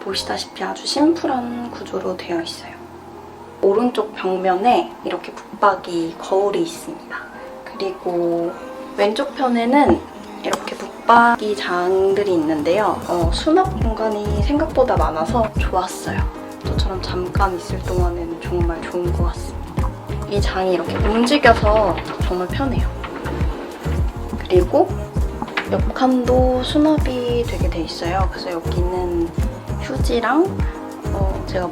보시다시피 아주 심플한 구조로 되어 있어요. 오른쪽 벽면에 이렇게 붙박이 거울이 있습니다. 그리고 왼쪽 편에는 이렇게 붙박이 장들이 있는데요. 수납 공간이 생각보다 많아서 좋았어요. 저처럼 잠깐 있을 동안에는 정말 좋은 것 같습니다. 이 장이 이렇게 움직여서 정말 편해요. 그리고 옆 칸도 수납이 되게 돼 있어요. 그래서 여기는 휴지랑 제가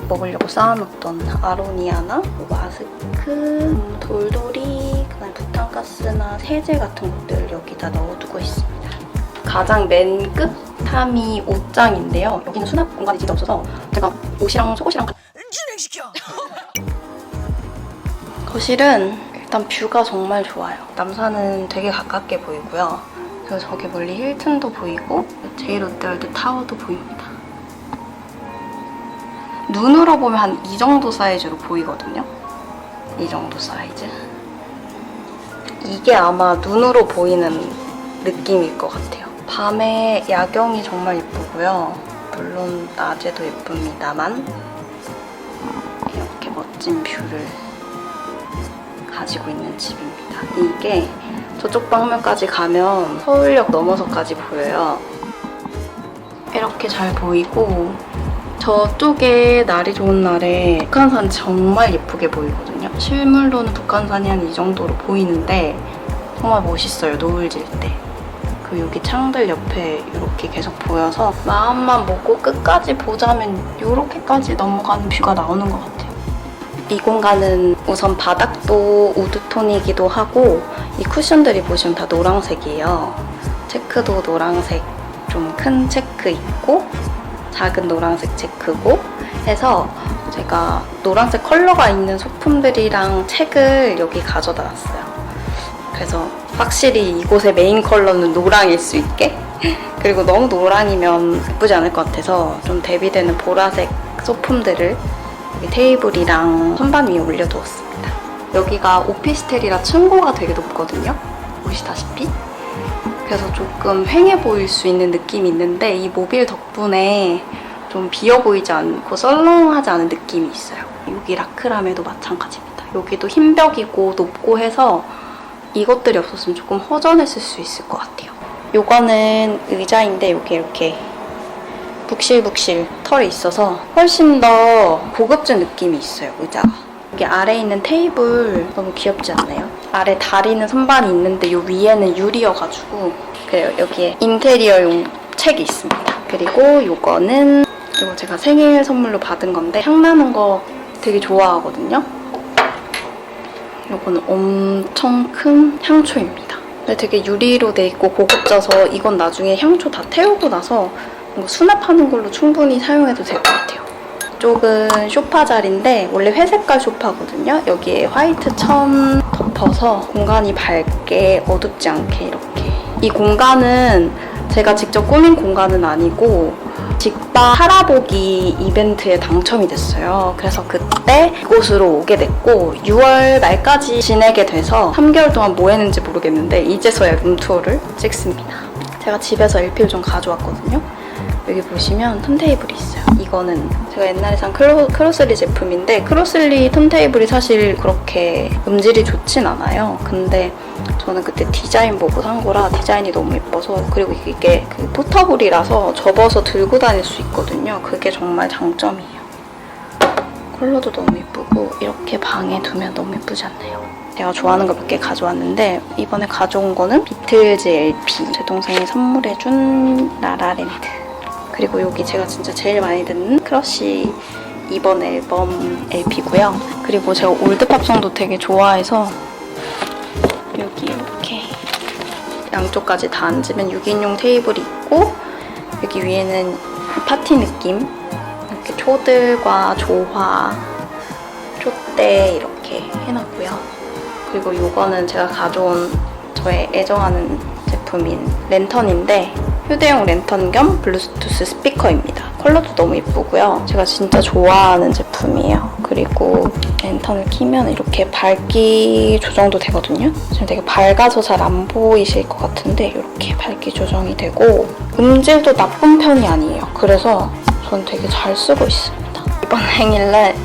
먹으려고 쌓아놓던 아로니아나 마스크, 돌돌이, 그다음에 부탄가스나 세제 같은 것들을 여기다 넣어두고 있습니다. 가장 맨 끝함이 옷장인데요. 여기는 수납 공간이 진짜 없어서 제가 옷이랑 속옷이랑 진행시켜! 거실은 일단 뷰가 정말 좋아요. 남산은 되게 가깝게 보이고요. 그리고 저기 멀리 힐튼도 보이고 제일 롯데월드 타워도 보입니다. 눈으로 보면 한 이 정도 사이즈로 보이거든요. 이 정도 사이즈. 이게 아마 눈으로 보이는 느낌일 것 같아요. 밤에 야경이 정말 예쁘고요. 물론 낮에도 예쁩니다만 이렇게 멋진 뷰를 가지고 있는 집입니다. 이게 저쪽 방면까지 가면 서울역 넘어서까지 보여요. 이렇게 잘 보이고 저쪽에 날이 좋은 날에 북한산 정말 예쁘게 보이거든요. 실물로는 북한산이 한 이 정도로 보이는데 정말 멋있어요, 노을 질 때. 그리고 여기 창들 옆에 이렇게 계속 보여서 마음만 먹고 끝까지 보자면 이렇게까지 넘어가는 뷰가 나오는 것 같아요. 이 공간은 우선 바닥도 우드톤이기도 하고 이 쿠션들이 보시면 다 노란색이에요. 체크도 노란색 좀 큰 체크 있고 작은 노란색 체크고 해서 제가 노란색 컬러가 있는 소품들이랑 책을 여기 가져다 놨어요. 그래서 확실히 이곳의 메인 컬러는 노랑일 수 있게 그리고 너무 노랑이면 예쁘지 않을 것 같아서 좀 대비되는 보라색 소품들을 여기 테이블이랑 선반 위에 올려두었습니다. 여기가 오피스텔이라 층고가 되게 높거든요. 보시다시피. 그래서 조금 휑해 보일 수 있는 느낌이 있는데 이 모빌 덕분에 좀 비어 보이지 않고 썰렁하지 않은 느낌이 있어요. 여기 라크람에도 마찬가지입니다. 여기도 흰 벽이고 높고 해서 이것들이 없었으면 조금 허전했을 수 있을 것 같아요. 요거는 의자인데 여기 이렇게 북실북실 털이 있어서 훨씬 더 고급진 느낌이 있어요, 의자가. 여기 아래에 있는 테이블 너무 귀엽지 않나요? 아래 다리는 선반이 있는데 요 위에는 유리여가지고 그래요. 여기에 인테리어용 책이 있습니다. 그리고 요거는 이거 제가 생일 선물로 받은 건데 향 나는 거 되게 좋아하거든요. 요거는 엄청 큰 향초입니다. 근데 되게 유리로 돼 있고 고급져서 이건 나중에 향초 다 태우고 나서 뭔가 수납하는 걸로 충분히 사용해도 될 것 같아요. 이쪽은 소파 자리인데 원래 회색깔 소파거든요. 여기에 화이트 천 덮어서 공간이 밝게 어둡지 않게 이렇게. 이 공간은 제가 직접 꾸민 공간은 아니고 직방 할아보기 이벤트에 당첨이 됐어요. 그래서 그때 이곳으로 오게 됐고 6월 말까지 지내게 돼서 3개월 동안 뭐 했는지 모르겠는데 이제서야 룸투어를 찍습니다. 제가 집에서 LP를 좀 가져왔거든요. 여기 보시면 턴테이블이 있어요. 이거는 제가 옛날에 산 크로슬리 제품인데 크로슬리 턴테이블이 사실 그렇게 음질이 좋진 않아요. 근데 저는 그때 디자인 보고 산 거라 디자인이 너무 예뻐서 그리고 이게 그 포터블이라서 접어서 들고 다닐 수 있거든요. 그게 정말 장점이에요. 컬러도 너무 예쁘고 이렇게 방에 두면 너무 예쁘지 않나요? 제가 좋아하는 거 몇 개 가져왔는데 이번에 가져온 거는 비틀즈 LP 제 동생이 선물해준 라라랜드 그리고 여기 제가 진짜 제일 많이 듣는 크러쉬 이번 앨범 LP고요. 그리고 제가 올드팝송도 되게 좋아해서 여기 이렇게 양쪽까지 다 앉으면 6인용 테이블이 있고 여기 위에는 파티 느낌 이렇게 초들과 조화, 촛대 이렇게 해놨고요. 그리고 이거는 제가 가져온 저의 애정하는 제품인 랜턴인데 휴대용 랜턴 겸 블루투스 스피커입니다. 컬러도 너무 예쁘고요. 제가 진짜 좋아하는 제품이에요. 그리고 랜턴을 켜면 이렇게 밝기 조정도 되거든요. 지금 되게 밝아서 잘 안 보이실 것 같은데 이렇게 밝기 조정이 되고 음질도 나쁜 편이 아니에요. 그래서 전 되게 잘 쓰고 있습니다. 이번 생일날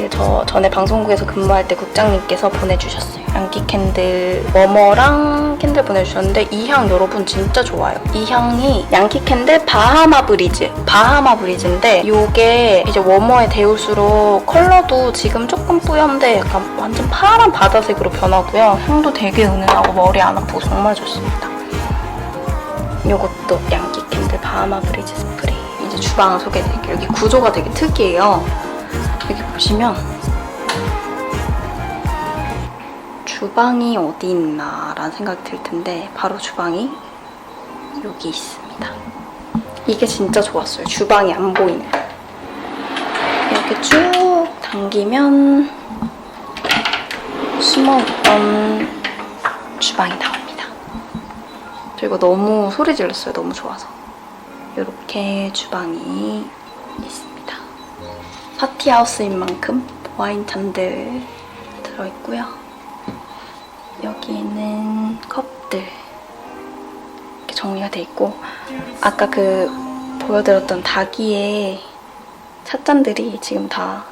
저 전에 방송국에서 근무할 때 국장님께서 보내주셨어요. 양키 캔들 워머랑 캔들 보내주셨는데 이 향 여러분 진짜 좋아요. 이 향이 양키 캔들 바하마 브리즈인데 이게 이제 워머에 데울수록 컬러도 지금 조금 뿌연데 약간 완전 파란 바다색으로 변하고요. 향도 되게 은은하고 머리 안 아프고 정말 좋습니다. 이것도 양키 캔들 바하마 브리즈 스프레이. 이제 주방을 소개해드릴게요. 여기 구조가 되게 특이해요. 여기 보시면 주방이 어디 있나 라는 생각이 들 텐데 바로 주방이 여기 있습니다. 이게 진짜 좋았어요. 주방이 안 보이는. 이렇게 쭉 당기면 숨어있던 주방이 나옵니다. 저 이거 너무 소리 질렀어요. 너무 좋아서. 이렇게 주방이 있습니다. 파티하우스인 만큼 와인 잔들 들어있고요. 여기에는 컵들 이렇게 정리가 돼 있고 아까 보여드렸던 다기의 찻잔들이 지금 다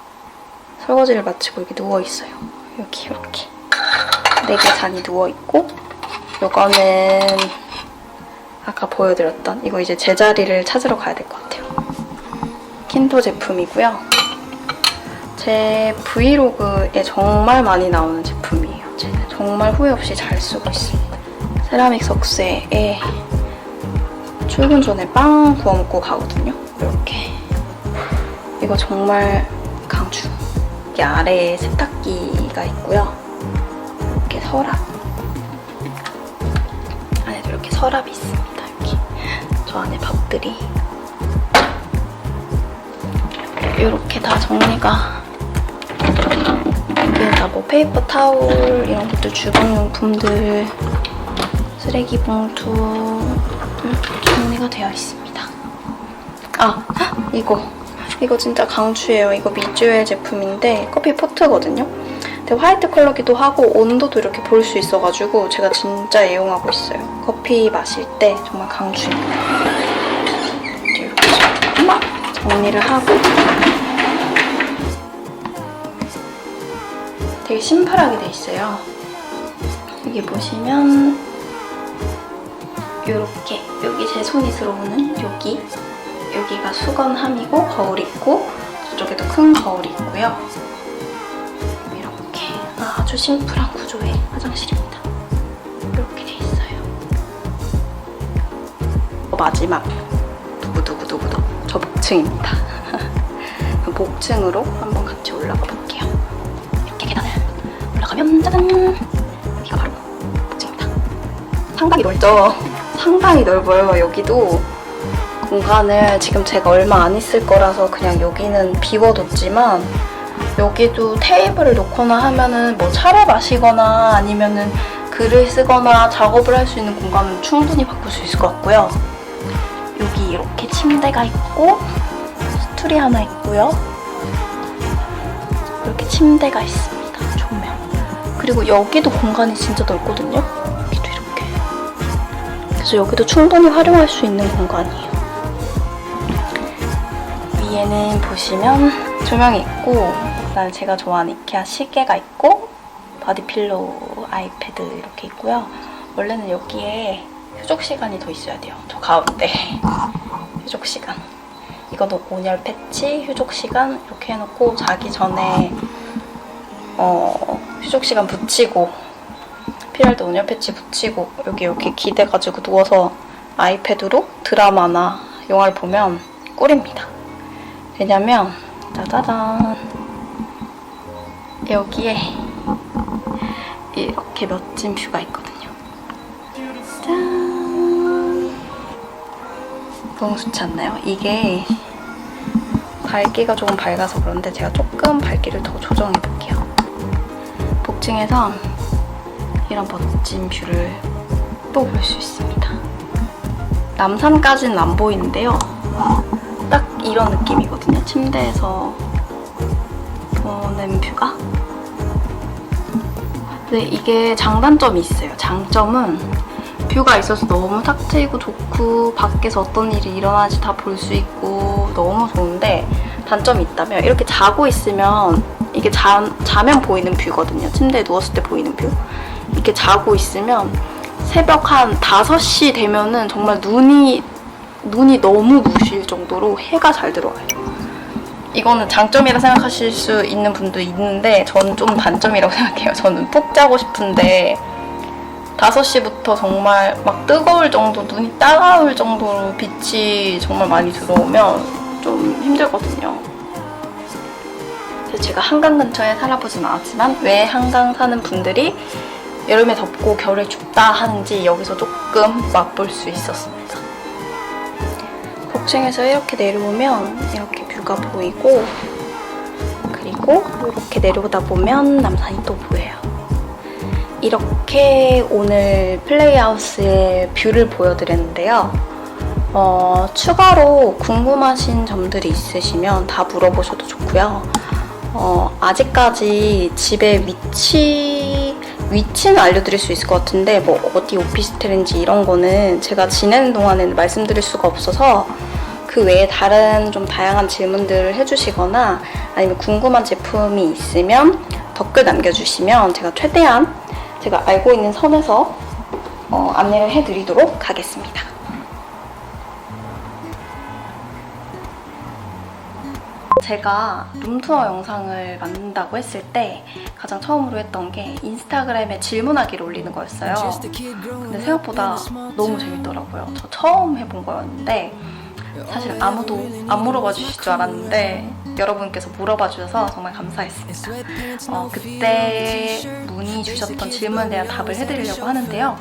설거지를 마치고 여기 누워있어요. 여기 이렇게 4개 잔이 누워있고 요거는 아까 보여드렸던 이거 이제 제자리를 찾으러 가야 될 것 같아요. 킨토 제품이고요. 제 브이로그에 정말 많이 나오는 제품이에요. 쟤는 정말 후회 없이 잘 쓰고 있습니다. 세라믹 석쇠에 출근 전에 빵 구워 먹고 가거든요. 이렇게. 이거 정말 강추. 여기 아래에 세탁기가 있고요. 이렇게 서랍. 안에도 이렇게 서랍이 있습니다. 여기. 저 안에 밥들이. 이렇게 다 정리가 여기는 다 뭐 페이퍼 타올 이런 것들 주방용품들 쓰레기 봉투 정리가 되어 있습니다. 아 이거 진짜 강추예요. 이거 미주엘 제품인데 커피 포트거든요. 근데 화이트 컬러기도 하고 온도도 이렇게 볼 수 있어가지고 제가 진짜 애용하고 있어요. 커피 마실 때 정말 강추입니다. 이렇게 정리를 하고 되게 심플하게 돼 있어요. 여기 보시면 이렇게 여기 제 손이 들어오는 여기가 수건함이고 거울이 있고 저쪽에도 큰 거울이 있고요. 이렇게 아주 심플한 구조의 화장실입니다. 이렇게 돼 있어요. 마지막 두구두구두구두 저 목층입니다. 목층으로 한번 같이 올라가 볼게요. 이렇게 계단을 올라가면 짜잔! 여기가 바로 목층입니다. 상당히 넓죠? 상당히 넓어요. 여기도 공간을 지금 제가 얼마 안 있을 거라서 그냥 여기는 비워뒀지만 여기도 테이블을 놓거나 하면은 뭐 차를 마시거나 아니면은 글을 쓰거나 작업을 할 수 있는 공간은 충분히 바꿀 수 있을 것 같고요. 여기 이렇게 침대가 있고 스툴이 하나 있고요. 이렇게 침대가 있습니다. 조명. 그리고 여기도 공간이 진짜 넓거든요. 여기도 이렇게. 그래서 여기도 충분히 활용할 수 있는 공간이에요. 위에는 보시면 조명이 있고 그다음에 제가 좋아하는 이케아 시계가 있고 바디필로우, 아이패드 이렇게 있고요. 원래는 여기에 휴족 시간이 더 있어야 돼요. 저 가운데 휴족 시간. 이거는 온열 패치, 휴족 시간 이렇게 해놓고 자기 전에 휴족 시간 붙이고 필요할 때 온열 패치 붙이고 여기 이렇게 기대가지고 누워서 아이패드로 드라마나 영화를 보면 꿀입니다. 왜냐면 짜자잔 여기에 이렇게 멋진 뷰가 있거든요. 짠! 너무 좋지 않나요? 이게 밝기가 조금 밝아서 그런데 제가 조금 밝기를 더 조정해볼게요. 복층에서 이런 멋진 뷰를 또 볼 수 있습니다. 남산까지는 안 보이는데요. 딱 이런 느낌이거든요. 침대에서 보는 뷰가. 근데 이게 장단점이 있어요. 장점은 뷰가 있어서 너무 탁 트이고 좋고 밖에서 어떤 일이 일어나는지 다 볼 수 있고 너무 좋은데, 단점이 있다면 이렇게 자고 있으면 이게 자면 보이는 뷰거든요. 침대에 누웠을 때 보이는 뷰. 이렇게 자고 있으면 새벽 한 5시 되면은 정말 눈이 너무 부실 정도로 해가 잘 들어와요. 이거는 장점이라 생각하실 수 있는 분도 있는데 저는 좀 단점이라고 생각해요. 저는 푹 자고 싶은데 5시부터 정말 막 뜨거울 정도, 눈이 따가울 정도로 빛이 정말 많이 들어오면 좀 힘들거든요. 제가 한강 근처에 살아보진 않았지만 왜 한강 사는 분들이 여름에 덥고 겨울에 춥다 하는지 여기서 조금 맛볼 수 있었습니다. 복층에서 이렇게 내려오면 이렇게 뷰가 보이고, 그리고 이렇게 내려오다 보면 남산이 또 보여요. 이렇게 오늘 플레이하우스의 뷰를 보여드렸는데요. 추가로 궁금하신 점들이 있으시면 다 물어보셔도 좋고요. 아직까지 집의 위치는 알려드릴 수 있을 것 같은데 뭐 어디 오피스텔인지 이런 거는 제가 지내는 동안에는 말씀드릴 수가 없어서, 그 외에 다른 좀 다양한 질문들을 해주시거나 아니면 궁금한 제품이 있으면 댓글 남겨주시면 제가 최대한 제가 알고 있는 선에서 안내를 해드리도록 하겠습니다. 제가 룸투어 영상을 만든다고 했을 때 가장 처음으로 했던 게 인스타그램에 질문하기를 올리는 거였어요. 근데 생각보다 너무 재밌더라고요. 저 처음 해본 거였는데 사실 아무도 안 물어봐 주실 줄 알았는데 여러분께서 물어봐 주셔서 정말 감사했습니다. 그때 문의 주셨던 질문에 대한 답을 해드리려고 하는데요.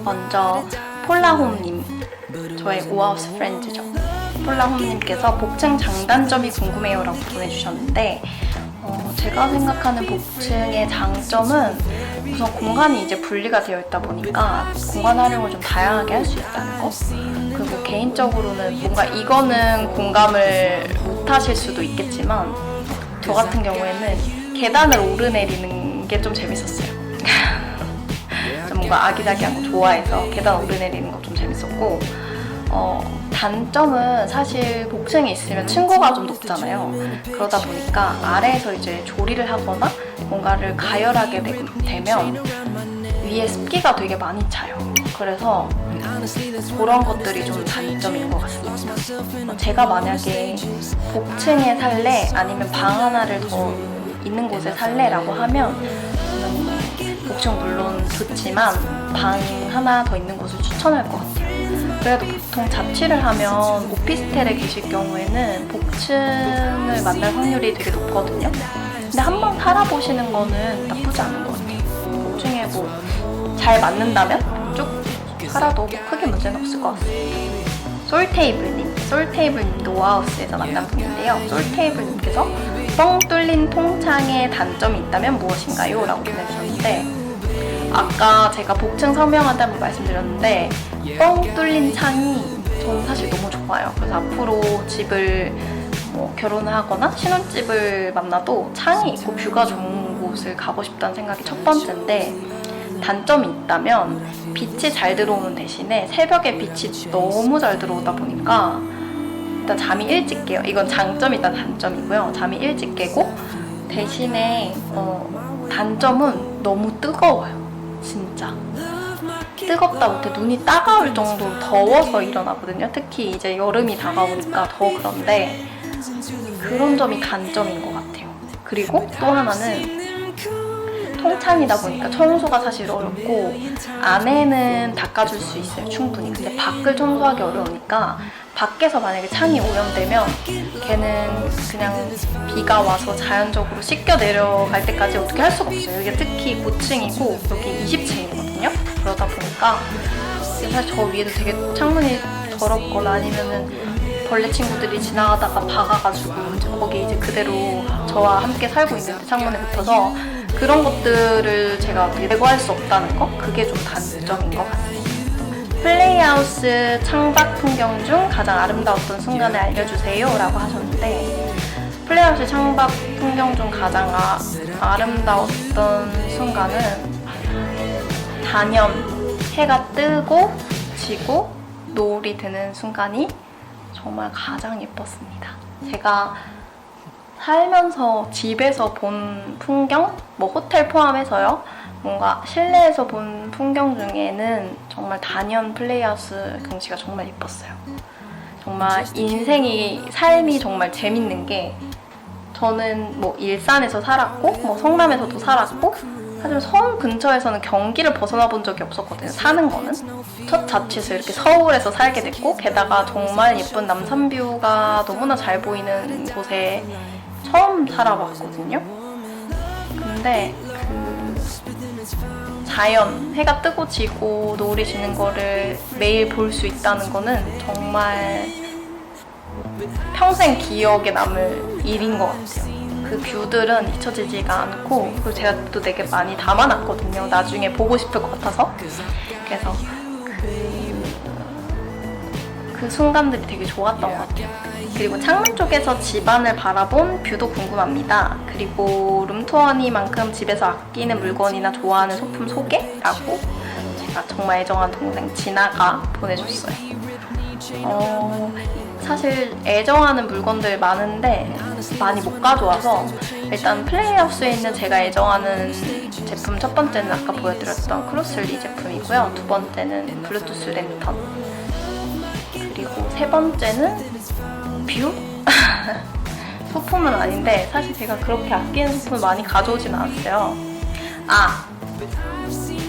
먼저 폴라홈님, 저의 오하우스 프렌즈죠. 폴라홈님께서 복층 장단점이 궁금해요 라고 보내주셨는데, 제가 생각하는 복층의 장점은 우선 공간이 이제 분리가 되어 있다 보니까 공간 활용을 좀 다양하게 할 수 있다는 거. 그리고 개인적으로는 뭔가 이거는 공감을 못 하실 수도 있겠지만 저 같은 경우에는 계단을 오르내리는 게 좀 재밌었어요. 좀 뭔가 아기자기한 거 좋아해서 계단 오르내리는 거 좀 재밌었고, 단점은 사실 복층에 있으면 층고가 좀 높잖아요. 그러다 보니까 아래에서 이제 조리를 하거나 뭔가를 가열하게 되면 위에 습기가 되게 많이 차요. 그래서 그런 것들이 좀 단점인 것 같습니다. 제가 만약에 복층에 살래 아니면 방 하나를 더 있는 곳에 살래라고 하면 복층 물론 좋지만 방 하나 더 있는 곳을 추천할 것 같아요. 그래도 보통 자취를 하면 오피스텔에 계실 경우에는 복층을 만날 확률이 되게 높거든요. 근데 한번 살아보시는 거는 나쁘지 않은 것 같아요. 복층에 뭐 잘 맞는다면 쭉 살아도 크게 문제는 없을 것 같습니다. 솔테이블님도 오하우스에서 만난 분인데요. 솔테이블님께서 뻥 뚫린 통창의 단점이 있다면 무엇인가요? 라고 보내주셨는데, 아까 제가 복층 설명한다고 말씀드렸는데 뻥 뚫린 창이 저는 사실 너무 좋아요. 그래서 앞으로 집을 결혼을 하거나 신혼집을 만나도 창이 있고 뷰가 좋은 곳을 가고 싶다는 생각이 첫 번째인데, 단점이 있다면 빛이 잘 들어오는 대신에 새벽에 빛이 너무 잘 들어오다 보니까 일단 잠이 일찍 깨요. 이건 장점이다 단점이고요. 잠이 일찍 깨고, 대신에 단점은 너무 뜨거워요. 진짜 뜨겁다 못해 눈이 따가울 정도로 더워서 일어나거든요. 특히 이제 여름이 다가오니까 더 그런데 그런 점이 단점인 것 같아요. 그리고 또 하나는 통창이다 보니까 청소가 사실 어렵고, 안에는 닦아줄 수 있어요 충분히. 근데 밖을 청소하기 어려우니까 밖에서 만약에 창이 오염되면 걔는 그냥 비가 와서 자연적으로 씻겨 내려갈 때까지 어떻게 할 수가 없어요. 이게 특히 고층이고 여기 20층이거든요. 그러다 보니까 사실 저 위에도 되게 창문이 더럽거나 아니면은 벌레 친구들이 지나가다가 박아가지고 거기 이제 그대로 저와 함께 살고 있는데 창문에 붙어서 그런 것들을 제가 제거할 수 없다는 거? 그게 좀 단점인 것 같습니다. 플레이하우스 창밖 풍경 중 가장 아름다웠던 순간을 알려주세요 라고 하셨는데, 플레이하우스 창밖 풍경 중 가장 아름다웠던 순간은 해가 뜨고 지고 노을이 드는 순간이 정말 가장 예뻤습니다. 제가 살면서 집에서 본 풍경, 뭐 호텔 포함해서요, 뭔가 실내에서 본 풍경 중에는 정말 단연 플레이하우스 경치가 정말 예뻤어요. 정말 삶이 정말 재밌는 게, 저는 뭐 일산에서 살았고 뭐 성남에서도 살았고, 하지만 서울 근처에서는 경기를 벗어나 본 적이 없었거든요. 사는 거는 첫 자취에서 이렇게 서울에서 살게 됐고, 게다가 정말 예쁜 남산뷰가 너무나 잘 보이는 곳에 처음 살아봤거든요. 근데 그 자연, 해가 뜨고 지고 노을이 지는 거를 매일 볼 수 있다는 거는 정말 평생 기억에 남을 일인 것 같아요. 그 뷰들은 잊혀지지가 않고, 그리고 제가 또 되게 많이 담아놨거든요. 나중에 보고 싶을 것 같아서. 그래서 그 순간들이 되게 좋았던 것 같아요. 그리고 창문 쪽에서 집안을 바라본 뷰도 궁금합니다. 그리고 룸투어니만큼 집에서 아끼는 물건이나 좋아하는 소품 소개라고 제가 정말 애정하는 동생 진아가 보내줬어요. 사실 애정하는 물건들 많은데 많이 못 가져와서, 일단 플레이하우스에 있는 제가 애정하는 제품, 첫 번째는 아까 보여드렸던 크로슬리 제품이고요. 두 번째는 블루투스 랜턴, 그리고 세 번째는 뷰? 소품은 아닌데 사실 제가 그렇게 아끼는 소품을 많이 가져오진 않았어요.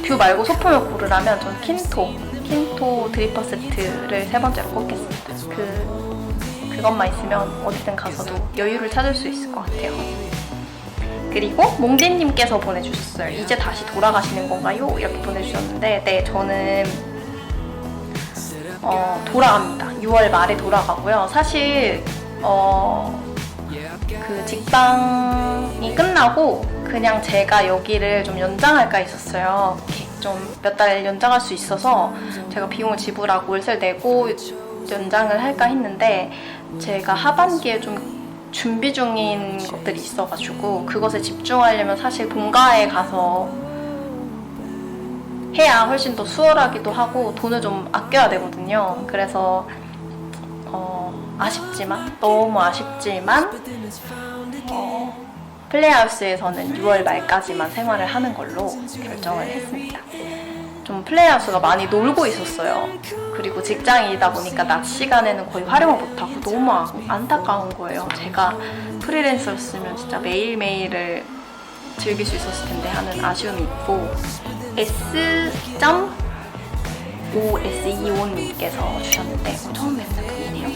뷰 말고 소품을 고르라면 전 킨토 드리퍼 세트를 세 번째로 꼽겠습니다. 그것만 있으면 어디든 가서도 여유를 찾을 수 있을 것 같아요. 그리고 몽디님께서 보내주셨어요. 이제 다시 돌아가시는 건가요? 이렇게 보내주셨는데, 네, 저는 돌아갑니다. 6월 말에 돌아가고요. 사실 그 직방이 끝나고 그냥 제가 여기를 좀 연장할까 했었어요. 좀 몇 달 연장할 수 있어서 제가 비용을 지불하고 월세를 내고 연장을 할까 했는데, 제가 하반기에 좀 준비 중인 것들이 있어가지고 그것에 집중하려면 사실 본가에 가서 해야 훨씬 더 수월하기도 하고 돈을 좀 아껴야 되거든요. 그래서 너무 아쉽지만 플레이하우스에서는 6월 말까지만 생활을 하는 걸로 결정을 했습니다. 좀 플레이하우스가 많이 놀고 있었어요. 그리고 직장이다 보니까 낮 시간에는 거의 활용을 못하고 너무 안타까운 거예요. 제가 프리랜서였으면 진짜 매일매일을 즐길 수 있었을 텐데 하는 아쉬움이 있고, S.OSEO님께서 주셨는데 처음 뵙는 분이네요.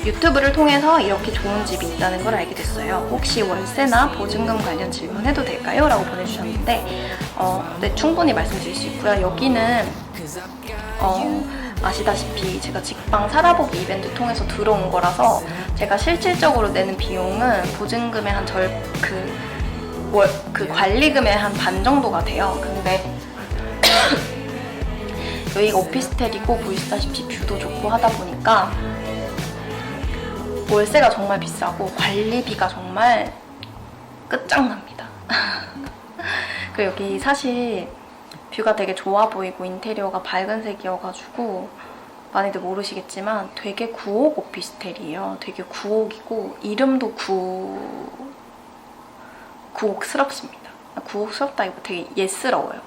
유튜브를 통해서 이렇게 좋은 집이 있다는 걸 알게 됐어요. 혹시 월세나 보증금 관련 질문해도 될까요? 라고 보내주셨는데, 네, 충분히 말씀드릴 수 있고요. 여기는 아시다시피 제가 직방 살아보기 이벤트 통해서 들어온 거라서 제가 실질적으로 내는 비용은 보증금의 한 그 관리금의 한 반 정도가 돼요. 근데 여기가 오피스텔이고 보시다시피 뷰도 좋고 하다 보니까 월세가 정말 비싸고 관리비가 정말 끝장납니다. 그리고 여기 사실 뷰가 되게 좋아 보이고 인테리어가 밝은 색이어가지고 많이들 모르시겠지만 되게 구옥 오피스텔이에요. 되게 구옥이고 이름도 구옥스럽습니다. 구옥스럽다기보다 되게 예스러워요.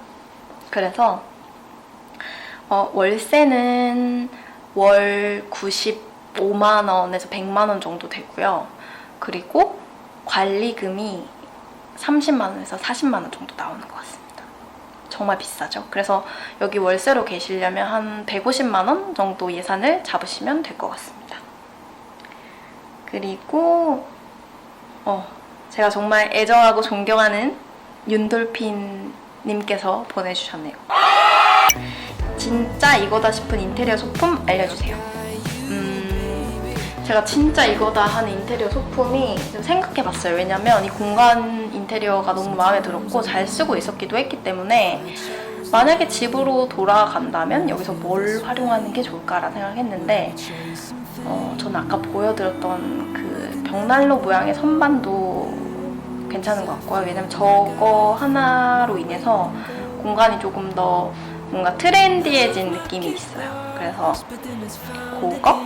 그래서 월세는 월 95만원에서 100만원 정도 되고요. 그리고 관리금이 30만원에서 40만원 정도 나오는 것 같습니다. 정말 비싸죠. 그래서 여기 월세로 계시려면 한 150만원 정도 예산을 잡으시면 될 것 같습니다. 그리고 제가 정말 애정하고 존경하는 윤돌핀 님께서 보내주셨네요. 진짜 이거다 싶은 인테리어 소품 알려주세요. 제가 진짜 이거다 하는 인테리어 소품이 좀 생각해봤어요. 왜냐면 이 공간 인테리어가 너무 마음에 들었고 잘 쓰고 있었기도 했기 때문에, 만약에 집으로 돌아간다면 여기서 뭘 활용하는 게 좋을까라는 생각을 했는데, 저는 아까 보여드렸던 그 벽난로 모양의 선반도 괜찮은 것 같고요. 왜냐면 저거 하나로 인해서 공간이 조금 더 뭔가 트렌디해진 느낌이 있어요. 그래서 그거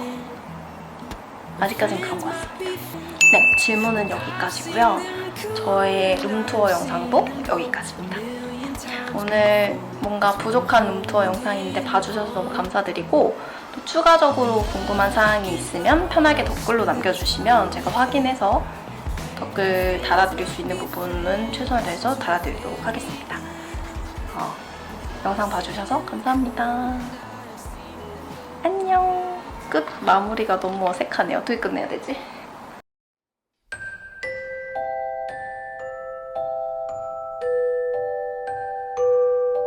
아직까진 가고 왔습니다. 네, 질문은 여기까지고요. 저의 룸투어 영상도 여기까지입니다. 오늘 뭔가 부족한 룸투어 영상인데 봐주셔서 너무 감사드리고, 또 추가적으로 궁금한 사항이 있으면 편하게 댓글로 남겨주시면 제가 확인해서 댓글 달아드릴 수 있는 부분은 최선을 다해서 달아드리도록 하겠습니다. 영상 봐주셔서 감사합니다. 안녕. 끝 마무리가 너무 어색하네요. 어떻게 끝내야 되지?